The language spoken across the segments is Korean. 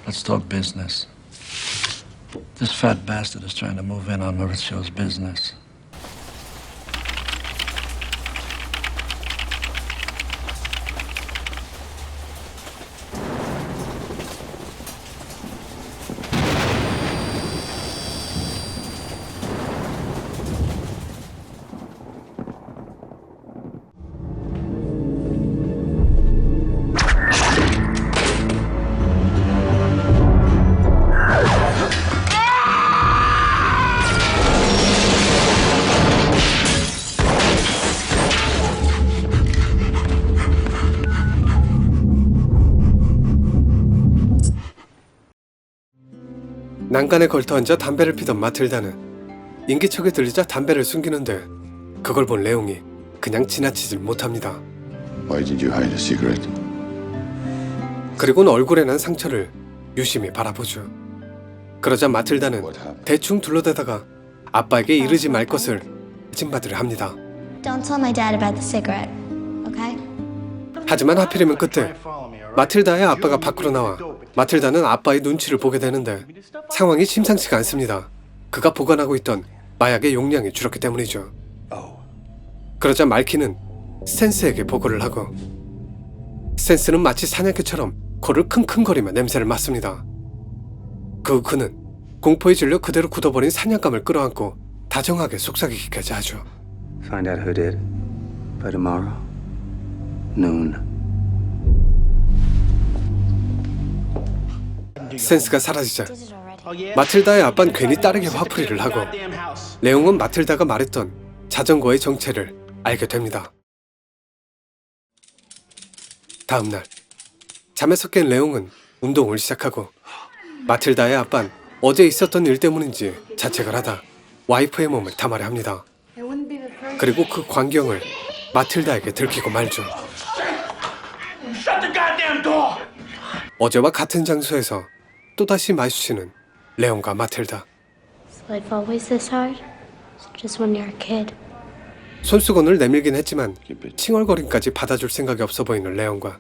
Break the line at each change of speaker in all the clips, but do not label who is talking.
Let's talk business. This fat bastard is trying to move in on Mauricio's business.
난간에 걸터앉아 담배를 피던 마틸다는 인기척이 들리자 담배를 숨기는데 그걸 본 레옹이 그냥 지나치질 못합니다.
Why did you hide a cigarette?
그리고는 얼굴에 난 상처를 유심히 바라보죠. 그러자 마틸다는 대충 둘러대다가 아빠에게 이르지 말 것을 찜받으려 합니다.
Don't tell my dad about the cigarette, okay?
하지만 하필이면 그때 마틸다의 아빠가 밖으로 나와 마틸다는 아빠의 눈치를 보게 되는데 상황이 심상치가 않습니다. 그가 보관하고 있던 마약의 용량이 줄었기 때문이죠. 그러자 말키는 스탠스에게 보고를 하고 스탠스는 마치 사냥개처럼 코를 킁킁거리며 냄새를 맡습니다. 그는 공포에 질려 그대로 굳어버린 사냥감을 끌어안고 다정하게 속삭이기까지 하죠.
Find out who did by tomorrow noon.
스탠스가 사라지자 마틸다의 아빠는 괜히 딸에게 화풀이를 하고 레옹은 마틸다가 말했던 자전거의 정체를 알게 됩니다. 다음날 잠에서 깬 레옹은 운동을 시작하고 마틸다의 아빠는 어제 있었던 일 때문인지 자책을 하다 와이프의 몸을 탐하려 합니다. 그리고 그 광경을 마틸다에게 들키고 말죠. 어제와 같은 장소에서 또다시 마주치는 레옹과 마틸다.
Is life always this hard? Just when you're a kid.
손수건을 내밀긴 했지만 칭얼거림까지 받아줄 생각이 없어 보이는 레옹과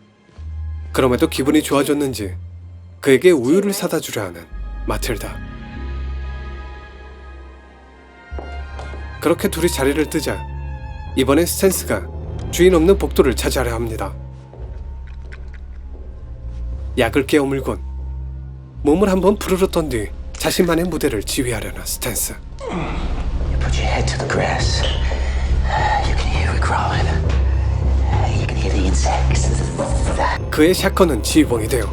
그럼에도 기분이 좋아졌는지 그에게 우유를 사다 주려 하는 마틸다. 그렇게 둘이 자리를 뜨자 이번엔 스탠스가 주인 없는 복도를 차지하려 합니다. 약을 깨어물곤 몸을 한번 부르르 떤 뒤 자신만의 무대를 지휘하려는 스탠스.
You put your head to the grass. You can hear it crawling. You can hear the insects.
그의 샷건은 지휘봉이 되어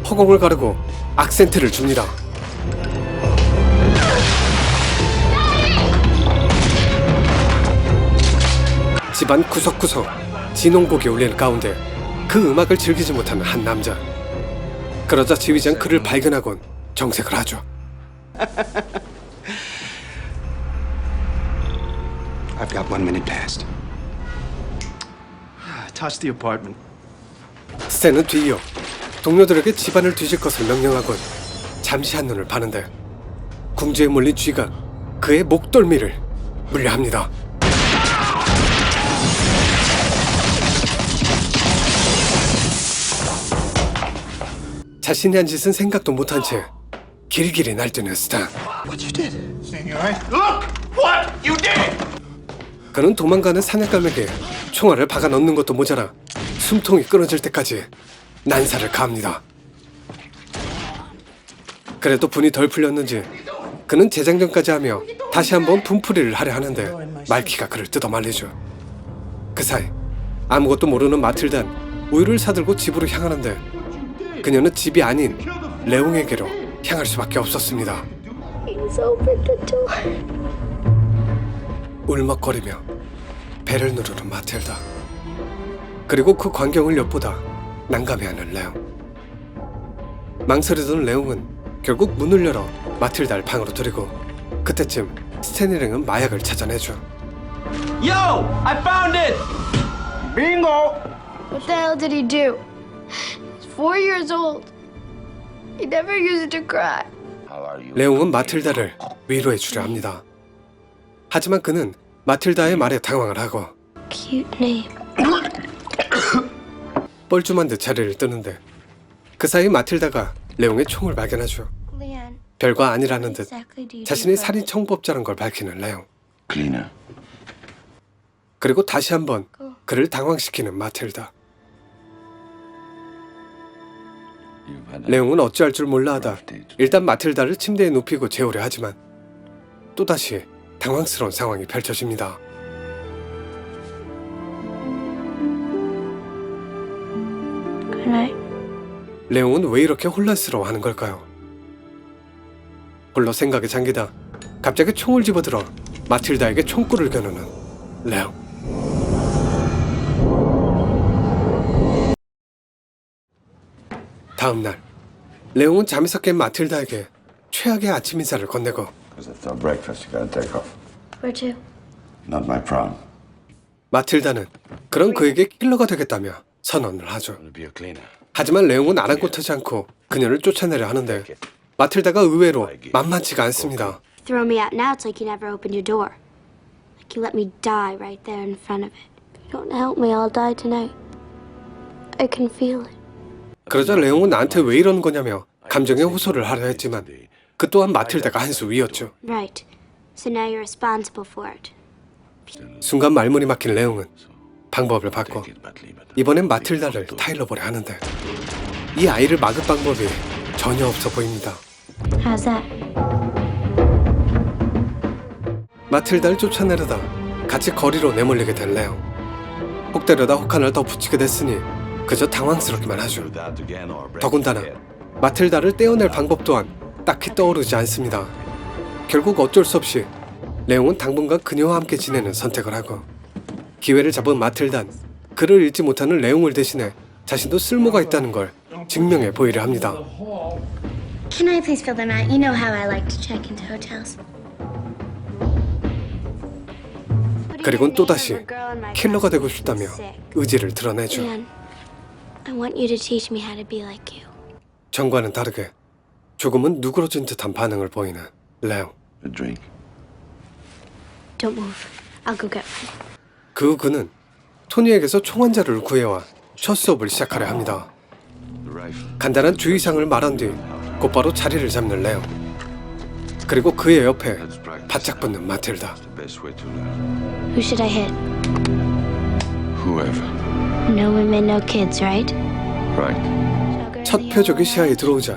허공을 가르고 악센트를 줍니다. 집안 구석구석 진홍곡이 울리는 가운데 그 음악을 즐기지 못하는 한 남자. 그러자 지휘장 그를 발견하곤 정색을 하죠.
I've got 1 minute past. Touch the apartment.
스탠은 뒤이어 동료들에게 집안을 뒤질 것을 명령하곤 잠시 한눈을 파는데 궁지에 몰린 쥐가 그의 목덜미를 물려합니다. 자신이 한 짓은 생각도 못한 채 길길이 날뛰는 스탄.
What you did? Look! What you did!
그는 도망가는 사냥감에게 총알을 박아 넣는 것도 모자라 숨통이 끊어질 때까지 난사를 가합니다. 그래도 분이 덜 풀렸는지 그는 재장전까지 하며 다시 한번 분풀이를 하려 하는데 말키가 그를 뜯어말리죠. 그 사이 아무것도 모르는 마틸단 우유를 사들고 집으로 향하는데 그녀는 집이 아닌 레옹에게로 향할 수밖에 없었습니다.
Please open the door.
울먹거리며 배를 누르는 마틸다. 그리고 그 광경을 엿보다 난감해하는 레옹. 망설이던 레옹은 결국 문을 열어 마틸다를 방으로 들이고 그때쯤 스탠리랭은 마약을 찾아내죠.
Yo! I found it! Bingo!
What the hell did he do? He's 4 years old. He never used to cry.
레옹은 마틸다를 위로해 주려 합니다. 하지만 그는 마틸다의 말에 당황을 하고
Cute name.
뻘쭘한 듯 자리를 뜨는데 그 사이 마틸다가 레옹의 총을 발견하죠.
Leanne,
별거 아니라는 듯
exactly do you do
자신이
for
살인 청부업자란 걸 밝히는 레옹.
Cleaner.
그리고 다시 한번 그를 당황시키는 마틸다.
You've had a
레옹은 어찌할 줄 몰라 하다 일단 마틸다를 침대에 눕히고 재우려 하지만 또다시 당황스러운 상황이 펼쳐집니다.
Good night.
레옹은 왜 이렇게 혼란스러워하는 걸까요? 홀로 생각에 잠기다 갑자기 총을 집어들어 마틸다에게 총구를 겨누는 레옹. 다음 날 레옹은 잠에서 깬 마틸다에게 최악의 아침 인사를 건네고
Because it's our breakfast. You gotta take off.
Where to?
Not my problem.
마틸다는 그럼 그에게 킬러가 되겠다며 선언을 하죠.
To be a cleaner.
하지만 레옹은 아랑곳하지 않고 그녀를 쫓아내려 하는데 마틸다가 의외로 만만치가 않습니다.
Throw me out now, it's like you never opened your door. Like you let me die right there in front of it. If you don't help me, I'll die tonight. I can feel it.
그러자 레옹은 나한테 왜 이러는 거냐며 감정에 호소를 하려 했지만 그 또한 마틸다가 한 수 위였죠.
Right. So now you're responsible for it.
순간 말문이 막힌 레옹은 방법을 바꿔
Take it badly, but
이번엔 마틸다를 타일러볼에 하는데 이 아이를 막을 방법이 전혀 없어 보입니다.
How's that?
마틸다를 쫓아내려다 같이 거리로 내몰리게 된 레옹. 혹 때려다 혹 하나를 더 붙이게 됐으니 그저 당황스럽기만 하죠.
do that again or break
더군다나
your head.
마틸다를 떼어낼 방법 또한 딱히 떠오르지 않습니다. 결국 어쩔 수 없이 레옹은 당분간 그녀와 함께 지내는 선택을 하고 기회를 잡은 마틸다는 그를 잃지 못하는 레옹을 대신해 자신도 쓸모가 있다는 걸 증명해 보이려 합니다.
Can I please fill them out? You know how I like to check into hotels.
그리고는 또다시 킬러가 되고 싶다며 의지를 드러내죠.
Leanne, I want you to teach me how to be like you.
전과는 다르게 조금은 누그러진 듯한 반응을 보이는 레옹.
A drink.
Don't move. I'll go get one.
그 후 그는 토니에게서 총 한 자루를 구해와 첫 수업을 시작하려 합니다.
The rifle.
간단한 주의사항을 말한 뒤 곧바로 자리를 잡는 레옹. 그리고 그의 옆에 바짝 붙는 마틸다.
The best way to learn.
Who should I hit?
Whoever.
No women, no kids, right?
Right.
첫 표적이 시야에 들어오자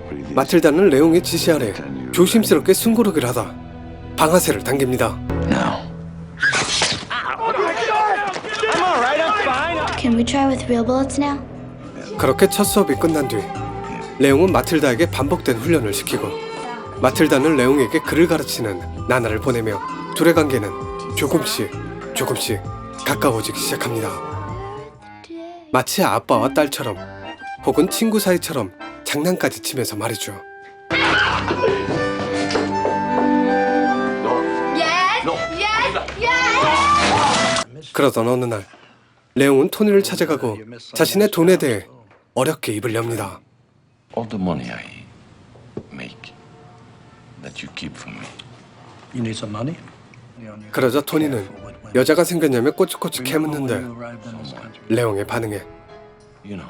Breathe in.
마틸다는 레옹의 지시 아래 조심스럽게 숨고르기를 하다 방아쇠를 당깁니다.
Now.
Can we try with real bullets now?
그렇게 첫 수업이 끝난 뒤 레옹은 마틸다에게 반복된 훈련을 시키고 마틸다는 레옹에게 글을 가르치는 나나를 보내며 둘의 관계는 조금씩 가까워지기 시작합니다. 마치 아빠와 딸처럼 혹은 친구 사이처럼 장난까지 치면서 말이죠. 그러던 어느 날 레옹은 토니를 찾아가고 자신의 돈에 대해 어렵게 입을 엽니다.
All the money I make that you keep from me.
You need some money?
그러자 토니는 여자가 생겼냐며 꼬치꼬치 캐묻는데 레옹의 반응에
You know.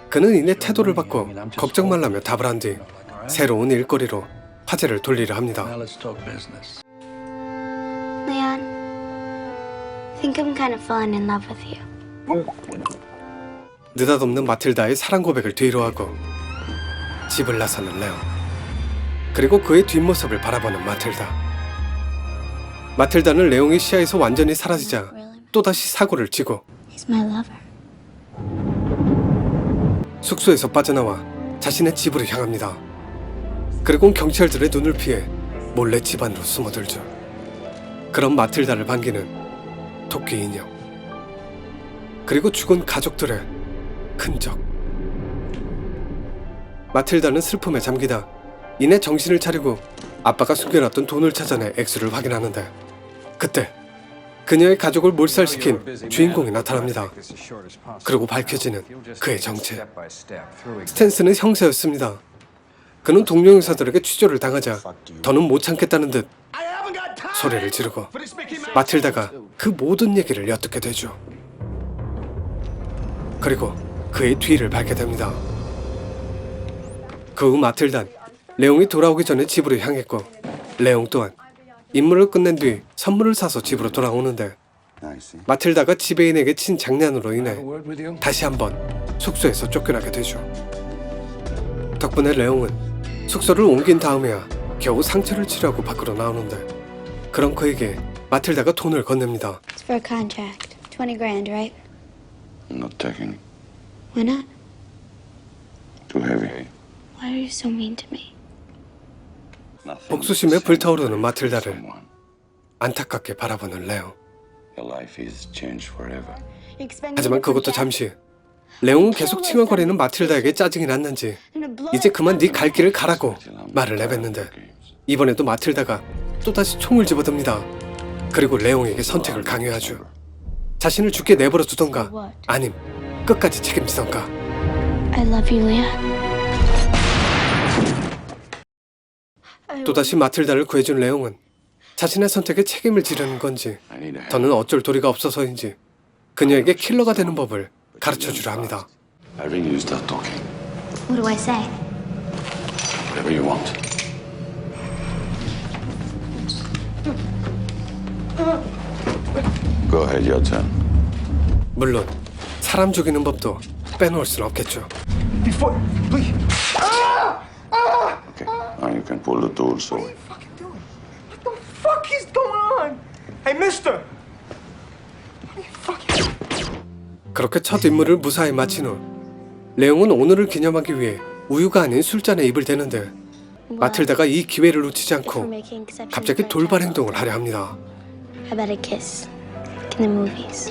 그는 이내 태도를 바꿔 걱정 말라며 답을 한 뒤 새로운 일거리로 화제를 돌리려 합니다.
Now let's talk business.
Leon, I think I'm kind of falling in love with you.
느닷없는 마틸다의 사랑 고백을 뒤로하고 집을 나서는 레옹. 그리고 그의 뒷모습을 바라보는 마틸다. 마틸다는 레옹이 시야에서 완전히 사라지자 또다시 사고를 치고
He's my lover.
숙소에서 빠져나와 자신의 집으로 향합니다. 그리고 경찰들의 눈을 피해 몰래 집 안으로 숨어들죠. 그런 마틸다를 반기는 토끼 인형, 그리고 죽은 가족들의 흔적. 마틸다는 슬픔에 잠기다 이내 정신을 차리고 아빠가 숨겨놨던 돈을 찾아내 액수를 확인하는데 그때 그녀의 가족을 몰살시킨 주인공이 나타납니다. 그리고 밝혀지는 그의 정체. 스탠스는 형사였습니다. 그는 동료 형사들에게 취조를 당하자 더는 못 참겠다는 듯 소리를 지르고 마틸다가 그 모든 얘기를 엿듣게 되죠. 그리고 그의 뒤를 밟게 됩니다. 그 후 마틸단, 레옹이 돌아오기 전에 집으로 향했고 레옹 또한 임무를 끝낸 뒤 선물을 사서 집으로 돌아오는데 마틸다가 지배인에게 친 장난으로 인해 다시 한번 숙소에서 쫓겨나게 되죠. 덕분에 레옹은 숙소를 옮긴 다음에야 겨우 상처를 치료하고 밖으로 나오는데 그런 그에게 마틸다가 돈을 건넵니다.
It's for a contract. 20 grand, right?
I'm not taking it.
Why not?
Too heavy.
Why are you so mean to me?
Nothing.
복수심에 불타오르는 마틸다를
Someone.
안타깝게 바라보는 레옹.
Your life is changed forever.
하지만 그것도 잠시. 레옹은 계속 칭얼거리는 마틸다에게 짜증이 났는지 이제 그만 네 갈 길을 가라고 말을 내뱉는데 이번에도 마틸다가 또다시 총을 집어듭니다. 그리고 레옹에게 선택을 강요하죠. 자신을 죽게 내버려 두던가 아님 끝까지 책임지던가.
I love you, Leah.
또다시 마틸다를 구해준 레옹은 자신의 선택에 책임을 지려는 건지
I need a hand.
더는 어쩔 도리가 없어서인지 그녀에게 킬러가 되는 법을 가르쳐주려 합니다.
Irene, you start talking.
What do I say?
Whatever you want. Go ahead, your turn.
물론 사람 죽이는 법도 빼놓을 수는 없겠죠.
Before, please.
Okay. Now you can pull the tools away.
Fucking doing? What the fuck is going on? Hey, mister. What are you fucking?
그렇게 첫 임무를 무사히 마친 후 레옹은 오늘을 기념하기 위해 우유가 아닌 술잔에 입을 대는데 마틸다가 이 기회를 놓치지 않고 갑자기 돌발 행동을 하려 합니다.
How about a kiss? Like in the movies.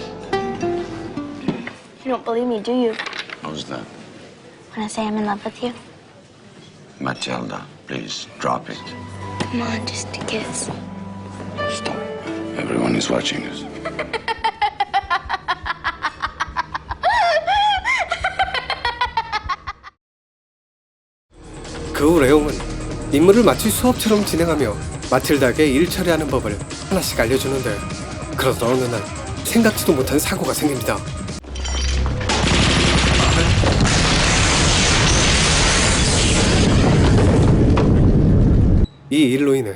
You don't believe me, do you?
How's that?
When I say I'm in love with you?
Matilda, please drop it.
Come on, just a kiss.
Stop. Everyone is watching us.
그 후 레옹은 임무를 마치 수업처럼 진행하며 마틸다에게 일 처리하는 법을 하나씩 알려주는데 그러던 어느 날 생각지도 못한 사고가 생깁니다. 이 일로 인해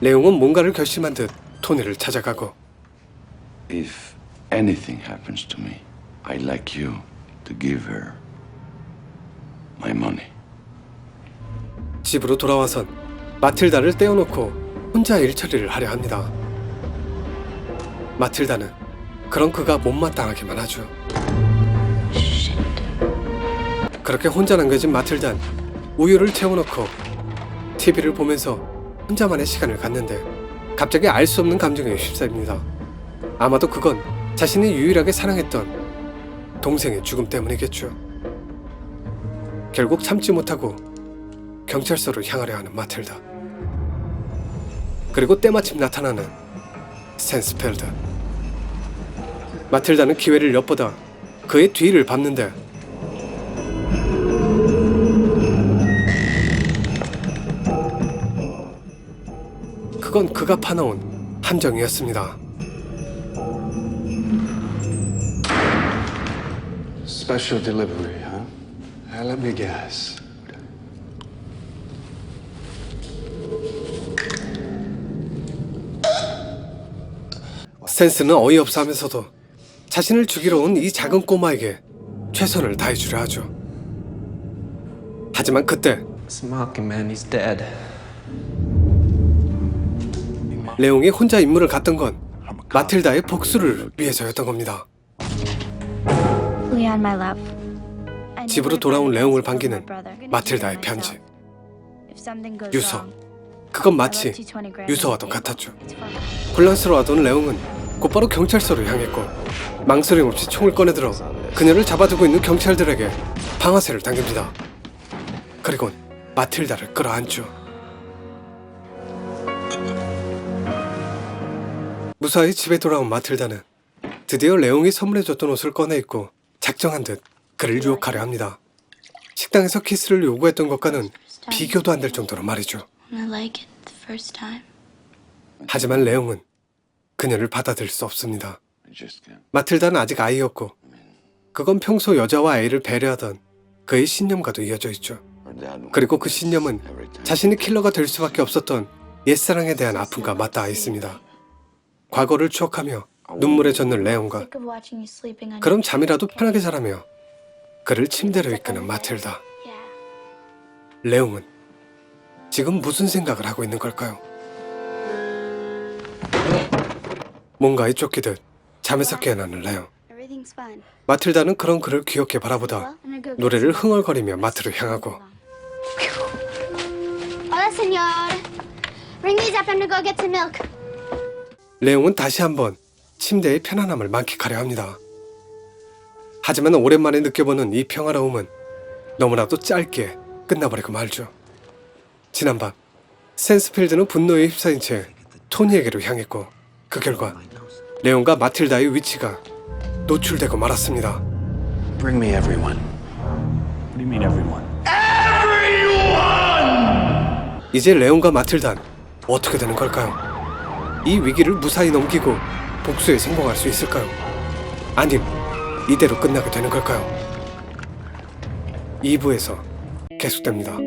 레옹은 뭔가를 결심한 듯 토니를 찾아가고
If anything happens to me, I'd like you to give her my money.
집으로 돌아와선 마틸다를 떼어놓고 혼자 일 처리를 하려 합니다. 마틸다는 그런 그가 못마땅하기만 하죠. 그렇게 혼자 남겨진 마틸다는 우유를 채워놓고 TV를 보면서 혼자만의 시간을 갖는데 갑자기 알 수 없는 감정에 휩싸입니다. 아마도 그건 자신이 유일하게 사랑했던 동생의 죽음 때문이겠죠. 결국 참지 못하고 경찰서로 향하려 하는 마틸다. 그리고 때마침 나타나는 센스펠드. 마틸다는 기회를 엿보다 그의 뒤를 밟는데 그건 그가 파놓은 함정이었습니다.
Special delivery, huh? Let me guess.
센스는 어이없어 하면서도 자신을 죽이러 온 이 작은 꼬마에게 최선을 다해주려 하죠. 하지만 그때
Smoking man, he's dead.
레옹이 혼자 임무를 갔던 건 마틸다의 복수를 위해서였던 겁니다.
Leon, my love. I
집으로
never
돌아온
tried to
레옹을
get my
반기는
brother. I'm gonna
마틸다의
do it
편지.
myself. If something goes
유서.
wrong,
그건
I'll
마치
let you 20 grand
유서와도
on the table.
같았죠.
It's for me.
혼란스러워하던 레옹은 곧바로 경찰서로 향했고 망설임 없이 총을 꺼내들어 그녀를 잡아두고 있는 경찰들에게 방아쇠를 당깁니다. 그리곤 마틸다를 끌어안죠. 무사히 집에 돌아온 마틸다는 드디어 레옹이 선물해줬던 옷을 꺼내 입고 작정한 듯 그를 유혹하려 합니다. 식당에서 키스를 요구했던 것과는 비교도 안 될 정도로 말이죠.
I like it the first time.
하지만 레옹은 그녀를 받아들일 수 없습니다.
I just can't.
마틸다는 아직 아이였고 그건 평소 여자와 아이를 배려하던 그의 신념과도 이어져 있죠. 그리고 그 신념은 자신이 킬러가 될 수밖에 없었던 옛사랑에 대한 아픔과 맞닿아 있습니다. 과거를 추억하며 눈물에 젖는 레온과
Sick of watching you sleeping on
그럼 잠이라도 편하게 자라며 그를 침대로 이끄는 마틸다.
Yeah.
레옹은 지금 무슨 생각을 하고 있는 걸까요? 뭔가에 쫓기듯 잠에서 깨어나는 레옹.
Everything's fine.
마틸다는 그런 그를 귀엽게 바라보다 노래를 흥얼거리며 마트로 향하고
Hola, señor. Ring these up. I'm to go get some milk.
레옹은 다시 한번 침대의 편안함을 만끽하려 합니다. 하지만 오랜만에 느껴보는 이 평화로움은 너무나도 짧게 끝나버리고 말죠. 지난밤 센스필드는 분노에 휩싸인 채 토니에게로 향했고 그 결과 레온과 마틸다의 위치가 노출되고 말았습니다.
Bring me everyone.
What do you mean, everyone?
이제 레온과 마틸다는 어떻게 되는 걸까요? 이 위기를 무사히 넘기고 복수에 성공할 수 있을까요? 아님 이대로 끝나게 되는 걸까요? 2부에서 계속됩니다.